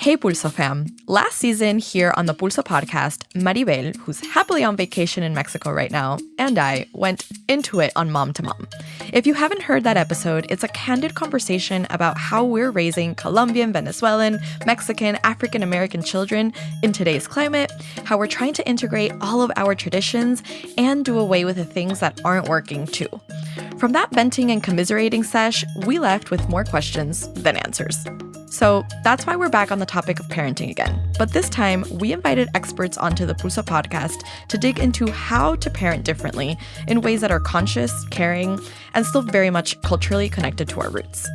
Hey Pulso fam! Last season here on the Pulso Podcast, Maribel, who's happily on vacation in Mexico right now, and I went into it on Mom to Mom. If you haven't heard that episode, it's a candid conversation about how we're raising Colombian, Venezuelan, Mexican, African American children in today's climate, how we're trying to integrate all of our traditions and do away with the things that aren't working too. From that venting and commiserating sesh, we left with more questions than answers. So that's why we're back on the topic of parenting again. But this time, we invited experts onto the Pulso podcast to dig into how to parent differently in ways that are conscious, caring, and still very much culturally connected to our roots.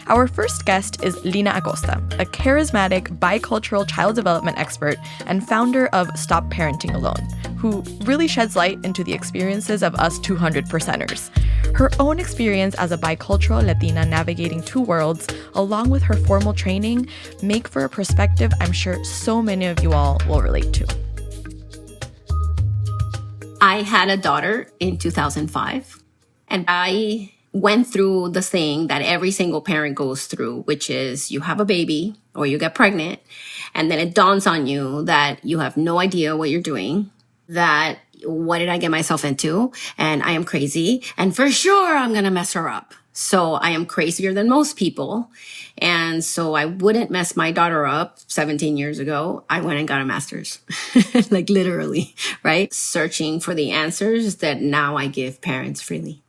Our first guest is Lina Acosta, a charismatic, bicultural child development expert and founder of Stop Parenting Alone, who really sheds light into the experiences of us 200%ers. Her own experience as a bicultural Latina navigating two worlds, along with her formal training, make for a perspective I'm sure so many of you all will relate to. I had a daughter in 2005, and I went through the thing that every single parent goes through, which is you have a baby or you get pregnant, and then it dawns on you that you have no idea what you're doing, that what did I get myself into? And I am crazy. And for sure, I'm going to mess her up. So I am crazier than most people. And so I wouldn't mess my daughter up 17 years ago. I went and got a master's, like literally, right? Searching for the answers that now I give parents freely.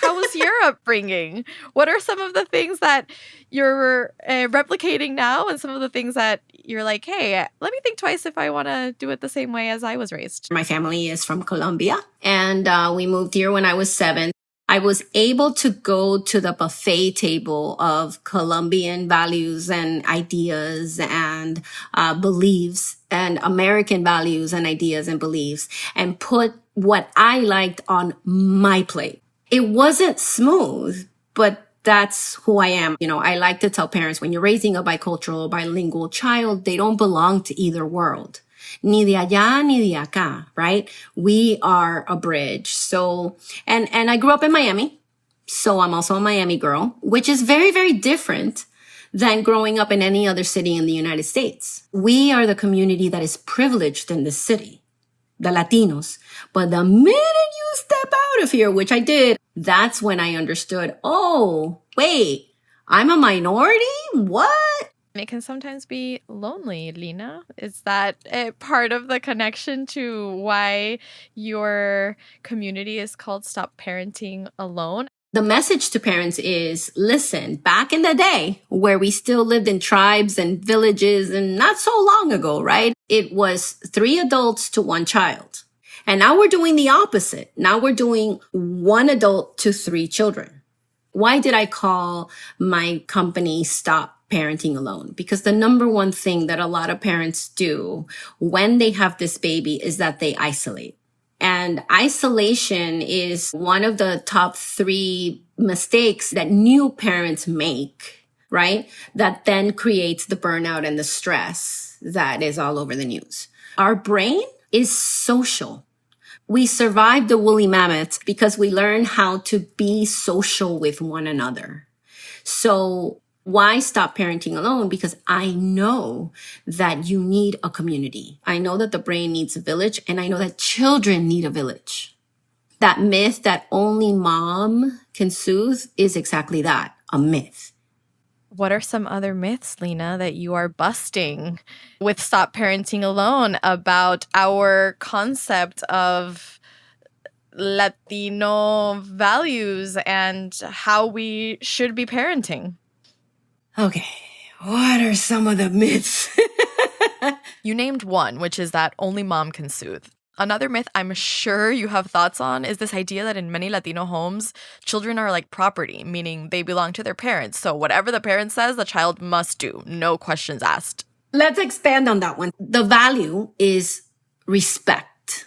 How was your upbringing? What are some of the things that you're replicating now and some of the things that you're like, hey, let me think twice if I want to do it the same way as I was raised? My family is from Colombia, and we moved here when I was 7. I was able to go to the buffet table of Colombian values and ideas and beliefs and American values and ideas and beliefs and put what I liked on my plate. It wasn't smooth, but that's who I am. You know, I like to tell parents when you're raising a bicultural, bilingual child, they don't belong to either world. Ni de allá, ni de acá, right? We are a bridge. So, and I grew up in Miami. So I'm also a Miami girl, which is very, very different than growing up in any other city in the United States. We are the community that is privileged in this city, the Latinos. But the minute you step out of here, which I did, that's when I understood, oh, wait, I'm a minority? What? It can sometimes be lonely, Lina. Is that part of the connection to why your community is called Stop Parenting Alone? The message to parents is, listen, back in the day where we still lived in tribes and villages and not so long ago, right? It was 3 adults to 1 child. And now we're doing the opposite. Now we're doing 1 adult to 3 children. Why did I call my company Stop Parenting Alone? Because the number one thing that a lot of parents do when they have this baby is that they isolate. And isolation is one of the top 3 mistakes that new parents make, right? That then creates the burnout and the stress that is all over the news. Our brain is social. We survived the woolly mammoth because we learned how to be social with one another. So why stop parenting alone? Because I know that you need a community. I know that the brain needs a village, and I know that children need a village. That myth that only mom can soothe is exactly that, a myth. What are some other myths, Lina, that you are busting with Stop Parenting Alone about our concept of Latino values and how we should be parenting? Okay, what are some of the myths? You named one, which is that only mom can soothe. Another myth I'm sure you have thoughts on is this idea that in many Latino homes, children are like property, meaning they belong to their parents. So whatever the parent says, the child must do. No questions asked. Let's expand on that one. The value is respect.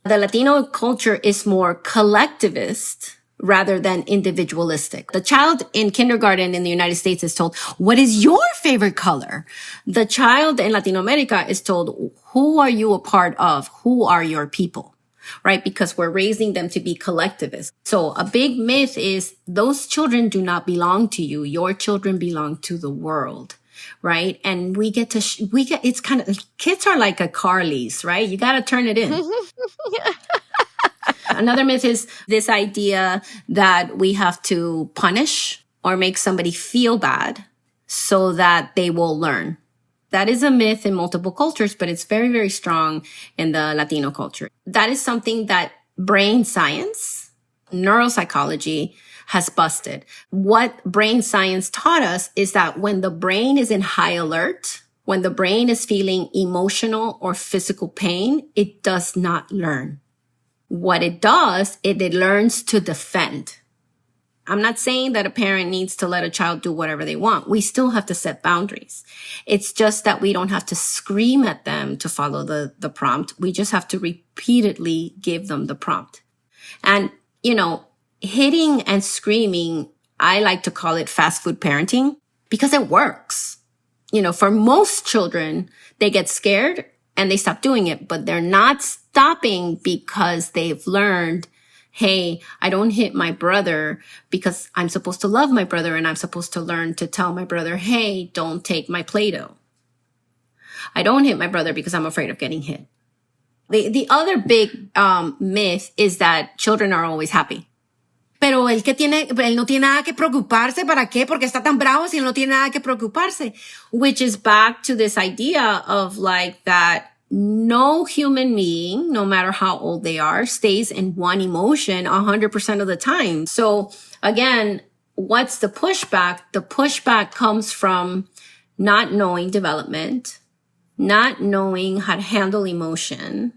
The Latino culture is more collectivist rather than individualistic. The child in kindergarten in the United States is told, what is your favorite color? The child in Latino America is told, who are you a part of? Who are your people? Right? Because we're raising them to be collectivists. So a big myth is those children do not belong to you. Your children belong to the world. right? And it's kind of, kids are like a car lease, right? You got to turn it in. Another myth is this idea that we have to punish or make somebody feel bad so that they will learn. That is a myth in multiple cultures, but it's very, very strong in the Latino culture. That is something that brain science, neuropsychology has busted. What brain science taught us is that when the brain is in high alert, when the brain is feeling emotional or physical pain, it does not learn. What it does, it learns to defend. I'm not saying that a parent needs to let a child do whatever they want. We still have to set boundaries. It's just that we don't have to scream at them to follow the prompt. We just have to repeatedly give them the prompt. And, hitting and screaming, I like to call it fast food parenting because it works. For most children, they get scared and they stop doing it, but they're not stopping because they've learned, hey, I don't hit my brother because I'm supposed to love my brother and I'm supposed to learn to tell my brother, hey, don't take my Play-Doh. I don't hit my brother because I'm afraid of getting hit. The other big myth is that children are always happy. Pero él no tiene nada que preocuparse, ¿para qué? Porque está tan bravo si él no tiene nada que preocuparse. Which is back to this idea of like that no human being, no matter how old they are, stays in one emotion 100% of the time. So again, what's the pushback? The pushback comes from not knowing development, not knowing how to handle emotion,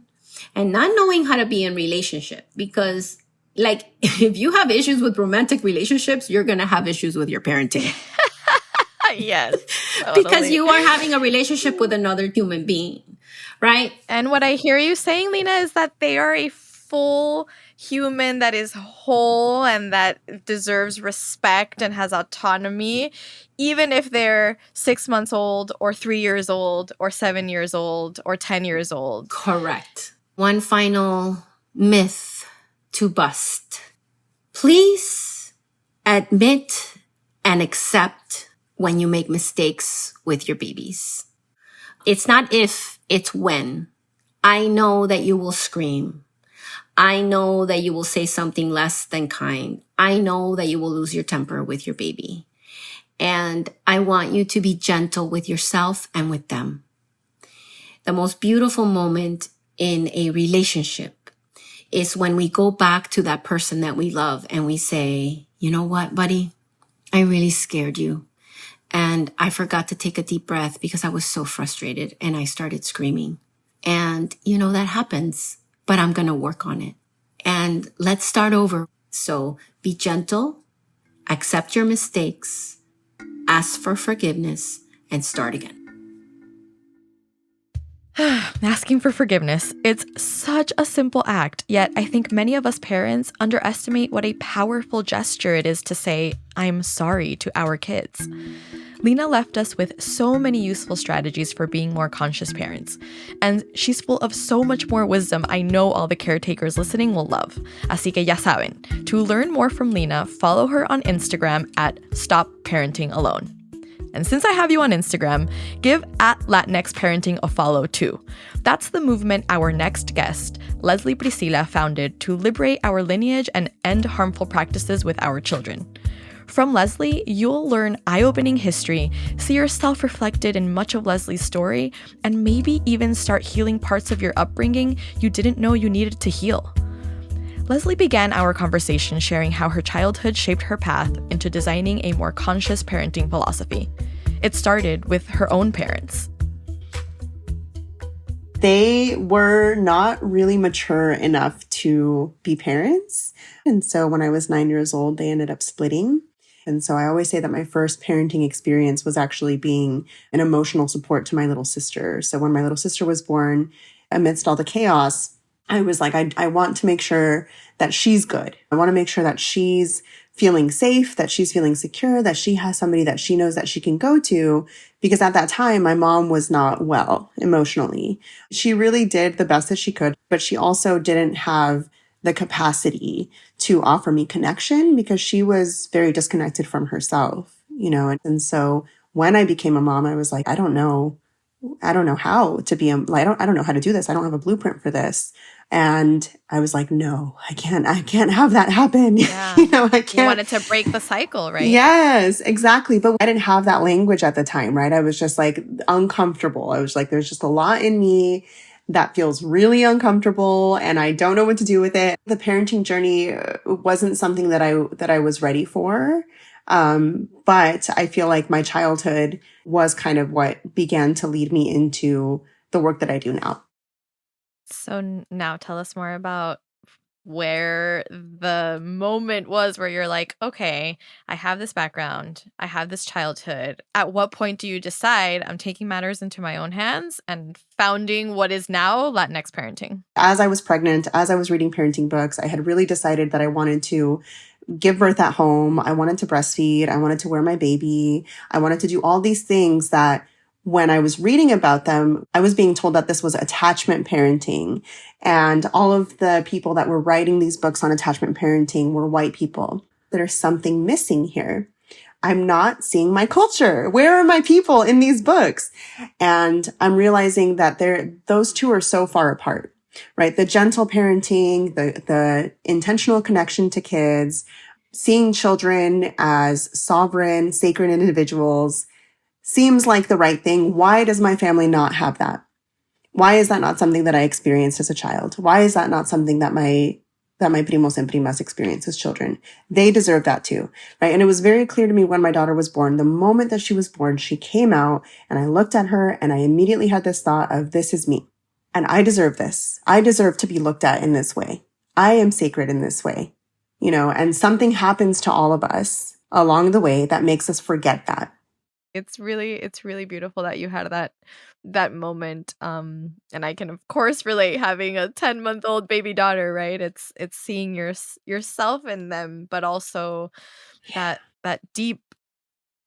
and not knowing how to be in relationship. Because like, if you have issues with romantic relationships, you're going to have issues with your parenting. Yes. Totally. Because you are having a relationship with another human being, right? And what I hear you saying, Lena, is that they are a full human that is whole and that deserves respect and has autonomy, even if they're 6 months old or 3 years old or 7 years old or 10 years old. Correct. One final myth to bust. Please admit and accept when you make mistakes with your babies. It's not if, it's when. I know that you will scream. I know that you will say something less than kind. I know that you will lose your temper with your baby. And I want you to be gentle with yourself and with them. The most beautiful moment in a relationship is when we go back to that person that we love and we say, you know what, buddy? I really scared you. And I forgot to take a deep breath because I was so frustrated and I started screaming. And, that happens, but I'm going to work on it. And let's start over. So be gentle, accept your mistakes, ask for forgiveness, and start again. Asking for forgiveness. It's such a simple act, yet I think many of us parents underestimate what a powerful gesture it is to say, I'm sorry to our kids. Lena left us with so many useful strategies for being more conscious parents, and she's full of so much more wisdom I know all the caretakers listening will love. Así que ya saben, to learn more from Lena, follow her on Instagram at Stop Parenting Alone. And since I have you on Instagram, give @Latinx Parenting a follow too. That's the movement our next guest, Leslie Priscilla, founded to liberate our lineage and end harmful practices with our children. From Leslie, you'll learn eye-opening history, see yourself reflected in much of Leslie's story, and maybe even start healing parts of your upbringing you didn't know you needed to heal. Leslie began our conversation sharing how her childhood shaped her path into designing a more conscious parenting philosophy. It started with her own parents. They were not really mature enough to be parents. And so when I was 9 years old, they ended up splitting. And so I always say that my first parenting experience was actually being an emotional support to my little sister. So when my little sister was born, amidst all the chaos, I was like, I want to make sure that she's good. I want to make sure that she's feeling safe, that she's feeling secure, that she has somebody that she knows that she can go to. Because at that time, my mom was not well emotionally. She really did the best that she could, but she also didn't have the capacity to offer me connection because she was very disconnected from herself, And so when I became a mom, I was like, I don't know how to be I don't know how to do this. I don't have a blueprint for this. And I was like, no, I can't have that happen. Yeah. I can't. You wanted to break the cycle, right? Yes, exactly. But I didn't have that language at the time, right? I was just like uncomfortable. I was like, there's just a lot in me that feels really uncomfortable and I don't know what to do with it. The parenting journey wasn't something that I was ready for. But I feel like my childhood was kind of what began to lead me into the work that I do now. So now tell us more about where the moment was where you're like, okay, I have this background, I have this childhood. At what point do you decide I'm taking matters into my own hands and founding what is now Latinx parenting? As I was pregnant, as I was reading parenting books, I had really decided that I wanted to give birth at home. I wanted to breastfeed. I wanted to wear my baby. I wanted to do all these things that when I was reading about them, I was being told that this was attachment parenting. And all of the people that were writing these books on attachment parenting were white people. There's something missing here. I'm not seeing my culture. Where are my people in these books? And I'm realizing that those two are so far apart, right? The gentle parenting, the intentional connection to kids, seeing children as sovereign, sacred individuals seems like the right thing. Why does my family not have that? Why is that not something that I experienced as a child? Why is that not something that my primos and primas experience as children? They deserve that too, right? And it was very clear to me when my daughter was born. The moment that she was born, she came out and I looked at her and I immediately had this thought of, this is me. And I deserve this. I deserve to be looked at in this way. I am sacred in this way, and something happens to all of us along the way that makes us forget that. It's really beautiful that you had that moment. And I can of course relate, having a 10-month-old baby daughter, right? It's seeing yourself in them, but also that deep,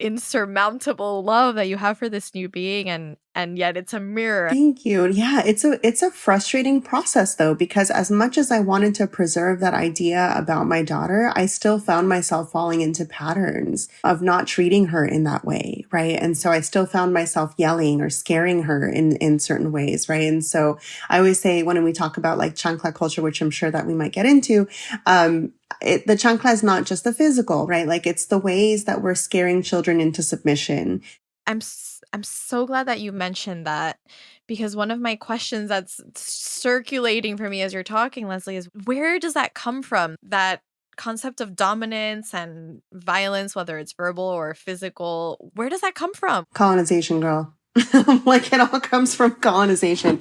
insurmountable love that you have for this new being, and yet it's a mirror. Thank you. Yeah, it's a frustrating process though, because as much as I wanted to preserve that idea about my daughter, I still found myself falling into patterns of not treating her in that way, right? And so I still found myself yelling or scaring her in certain ways, right? And so I always say, when we talk about like chancla culture, which I'm sure that we might get into, the chancla is not just the physical, right? Like it's the ways that we're scaring children into submission. I'm so glad that you mentioned that, because one of my questions that's circulating for me as you're talking, Leslie, is where does that come from? That concept of dominance and violence, whether it's verbal or physical, where does that come from? Colonization, girl. Like it all comes from colonization.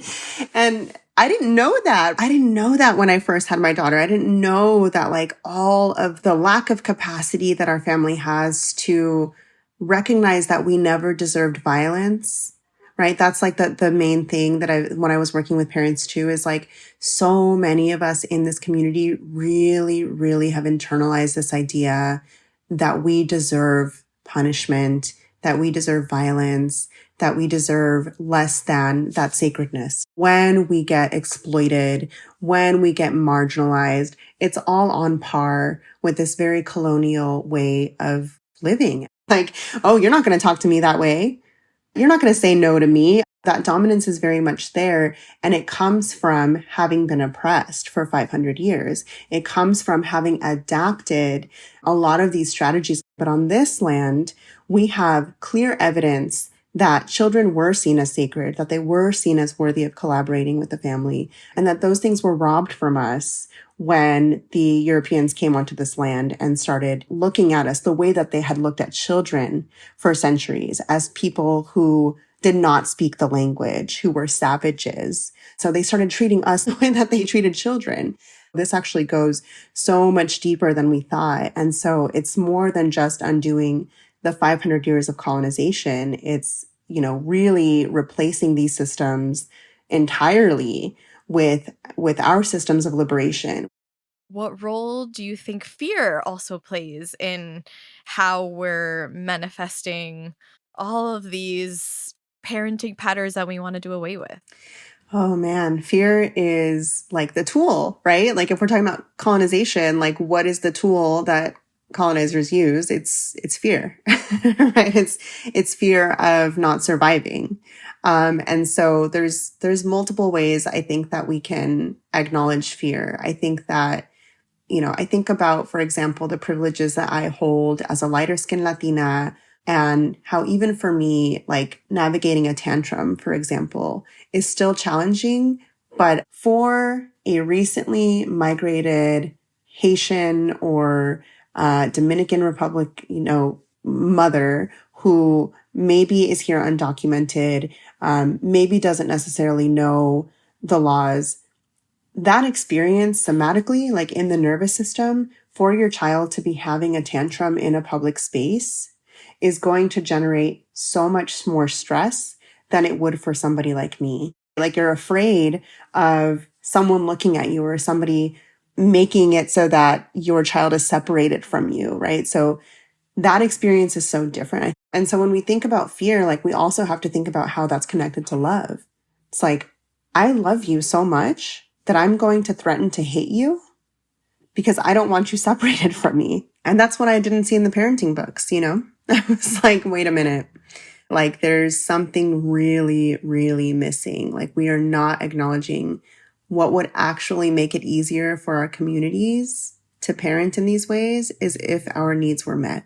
And I didn't know that. I didn't know that when I first had my daughter. I didn't know that like all of the lack of capacity that our family has to recognize that we never deserved violence, right? That's like the main thing that when I was working with parents too, is like so many of us in this community really, really have internalized this idea that we deserve punishment, that we deserve violence, that we deserve less than that sacredness. When we get exploited, when we get marginalized, it's all on par with this very colonial way of living. Like, oh, you're not going to talk to me that way. You're not going to say no to me. That dominance is very much there. And it comes from having been oppressed for 500 years. It comes from having adapted a lot of these strategies. But on this land, we have clear evidence that children were seen as sacred, that they were seen as worthy of collaborating with the family, and that those things were robbed from us when the Europeans came onto this land and started looking at us the way that they had looked at children for centuries, as people who did not speak the language, who were savages. So they started treating us the way that they treated children. This actually goes so much deeper than we thought. And so it's more than just undoing the 500 years of colonization. It's, really replacing these systems entirely with our systems of liberation. What role do you think fear also plays in how we're manifesting all of these parenting patterns that we want to do away with? Oh man, fear is like the tool, right? Like if we're talking about colonization, like what is the tool that colonizers use, it's fear, right? It's fear of not surviving. And so there's multiple ways I think that we can acknowledge fear. I think that, I think about, for example, the privileges that I hold as a lighter skinned Latina, and how even for me, like navigating a tantrum, for example, is still challenging. But for a recently migrated Haitian or Dominican Republic, mother who maybe is here undocumented, maybe doesn't necessarily know the laws, that experience somatically, like in the nervous system, for your child to be having a tantrum in a public space is going to generate so much more stress than it would for somebody like me. Like you're afraid of someone looking at you or somebody making it so that your child is separated from you, right? So that experience is so different. And so when we think about fear, like we also have to think about how that's connected to love. It's like, I love you so much that I'm going to threaten to hate you because I don't want you separated from me. And that's what I didn't see in the parenting books, I was like, wait a minute. Like there's something really, really missing. Like we are not acknowledging what would actually make it easier for our communities to parent in these ways is if our needs were met.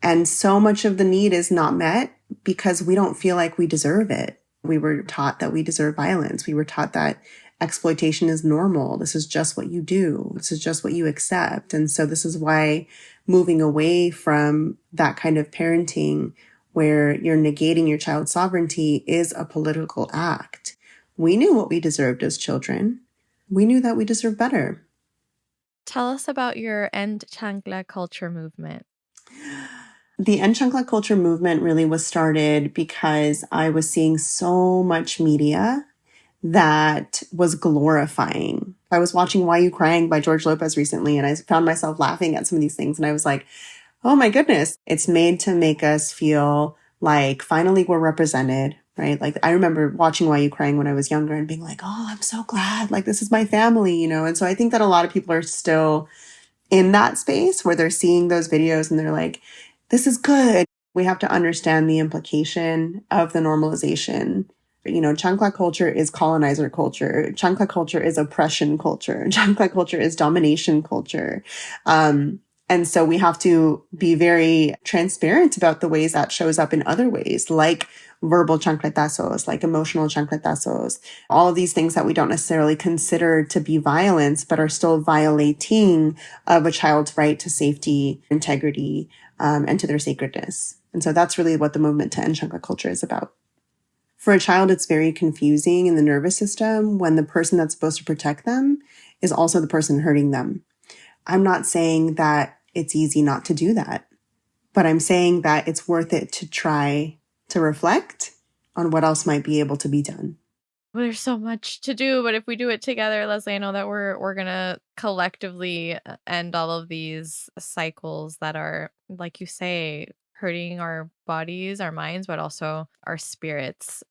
And so much of the need is not met because we don't feel like we deserve it. We were taught that we deserve violence. We were taught that exploitation is normal. This is just what you do. This is just what you accept. And so this is why moving away from that kind of parenting where you're negating your child's sovereignty is a political act. We knew what we deserved as children. We knew that we deserved better. Tell us about your End Chancla culture movement. The End Chancla culture movement really was started because I was seeing so much media that was glorifying. I was watching Why You Crying by George Lopez recently, and I found myself laughing at some of these things. And I was like, oh my goodness, it's made to make us feel like finally we're represented, right? Like I remember watching Why You Crying when I was younger and being like, oh, I'm so glad. Like this is my family, And so I think that a lot of people are still in that space where they're seeing those videos and they're like, this is good. We have to understand the implication of the normalization. Chancla culture is colonizer culture. Chancla culture is oppression culture. Chancla culture is domination culture. And so we have to be very transparent about the ways that shows up in other ways, like verbal chancletazos, like emotional chancletazos, all of these things that we don't necessarily consider to be violence, but are still violating of a child's right to safety, integrity, and to their sacredness. And so that's really what the movement to end chancla culture is about. For a child, it's very confusing in the nervous system when the person that's supposed to protect them is also the person hurting them. I'm not saying that it's easy not to do that, but I'm saying that it's worth it to try to reflect on what else might be able to be done. Well, there's so much to do, but if we do it together, Leslie, I know that we're gonna collectively end all of these cycles that are, like you say, hurting our bodies, our minds, but also our spirits.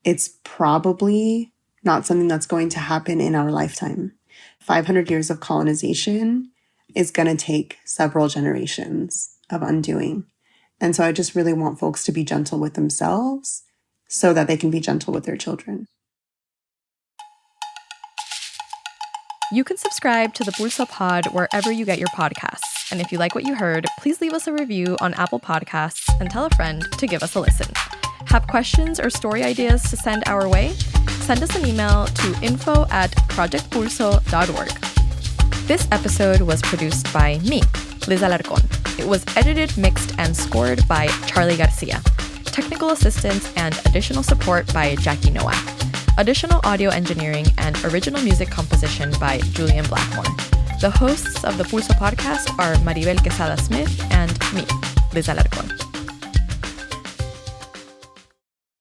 It's probably not something that's going to happen in our lifetime. 500 years of colonization is going to take several generations of undoing. And so I just really want folks to be gentle with themselves so that they can be gentle with their children. You can subscribe to the Pulso Pod wherever you get your podcasts. And if you like what you heard, please leave us a review on Apple Podcasts and tell a friend to give us a listen. Have questions or story ideas to send our way? Send us an email to info@projectpulso.org. This episode was produced by me, Liz Alarcón. It was edited, mixed, and scored by Charlie Garcia. Technical assistance and additional support by Jackie Noack. Additional audio engineering and original music composition by Julian Blackmore. The hosts of the Pulso Podcast are Maribel Quezada Smith and me, Liz Alarcón.